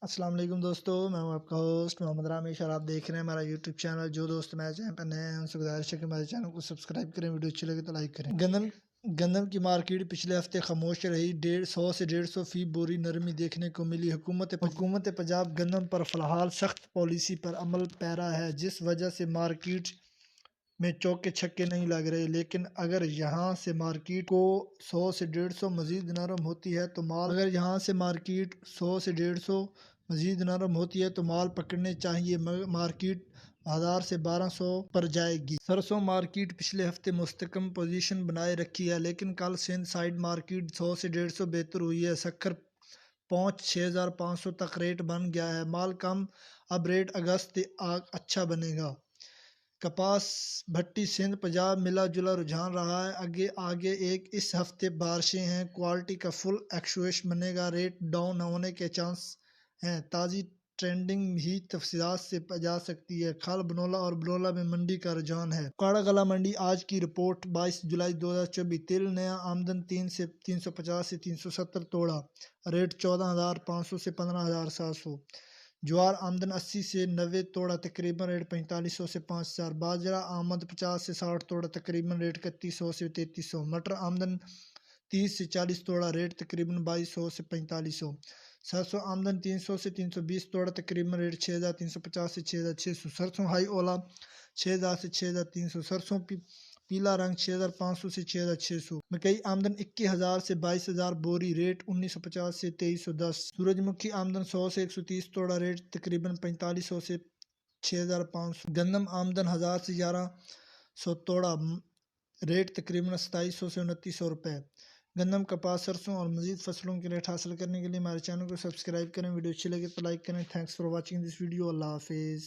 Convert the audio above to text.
السلام علیکم دوستو، میں ہوں آپ کا ہوسٹ محمد رامیش اور آپ دیکھ رہے ہیں ہمارا یوٹیوب چینل۔ جو دوست میرے چینل پر نئے ہیں ان سے گزارش ہے کہ ہمارے چینل کو سبسکرائب کریں، ویڈیو اچھی لگے تو لائک کریں۔ گندم کی مارکیٹ پچھلے ہفتے خاموش رہی، 100 سے 150 فی بوری نرمی دیکھنے کو ملی۔ حکومت پنجاب گندم پر فی الحال سخت پالیسی پر عمل پیرا ہے، جس وجہ سے مارکیٹ میں چوکے چھکے نہیں لگ رہے، لیکن اگر یہاں سے مارکیٹ کو 100 سے 150 مزید نرم ہوتی ہے تو مال پکڑنے چاہیے۔ مارکیٹ 1000 سے 1200 پر جائے گی۔ سرسوں مارکیٹ پچھلے ہفتے مستحکم پوزیشن بنائے رکھی ہے، لیکن کل سندھ سائیڈ مارکیٹ 100 سے 150 بہتر ہوئی ہے۔ شکر پہنچ 6500 تک ریٹ بن گیا ہے۔ مال کم، اب ریٹ اگست اچھا بنے گا۔ کپاس بھٹی سندھ پنجاب ملا جلا رجحان رہا ہے۔ آگے اس ہفتے بارشیں ہیں، کوالٹی کا فل ایکسیویشن بنے گا، ریٹ ڈاؤن ہونے کے چانس ہیں۔ تازی ٹریڈنگ بھی تفصیلات سے جا سکتی ہے۔ کھال بنولا اور بلولا میں منڈی کا رجحان ہے۔ کاڑا گلا منڈی آج کی رپورٹ 22 جولائی 2024۔ تیل نیا آمدن 3 سے 350 سے 370 توڑا، ریٹ 14,500 سے 15,700۔ جوار آمدن 80 سے 90 توڑا، تقریباً ریٹ 4500 سے 5000۔ باجرہ آمد 50 سے 60 توڑا، تقریباً ریٹ 3100 سے 3300۔ مٹر آمدن 30 سے 40 توڑا، ریٹ تقریباً 2200 سے 4500۔ سرسوں آمدن 300 سے 320 توڑا، تقریباً ریٹ 6350 سے 6600۔ سرسوں ہائی اولا 6000 سے 6300۔ سرسوں پیلا رنگ 6500 سے 6600۔ مکئی آمدن 21000 سے 22000 بوری، ریٹ 1950 سے 2310۔ سورج مکھی آمدن 100 سے 130 توڑا، ریٹ تقریباً 4500 سے 6500۔ گندم آمدن 1000 سے 1100 توڑا، ریٹ تقریباً 2700 سے 2900 روپے۔ گندم، کپاس، سرسوں اور مزید فصلوں کے ریٹ حاصل کرنے کے لیے ہمارے چینل کو سبسکرائب کریں، ویڈیو اچھی لگے تو لائک کریں۔ Thanks for watching this video. اللہ حافظ۔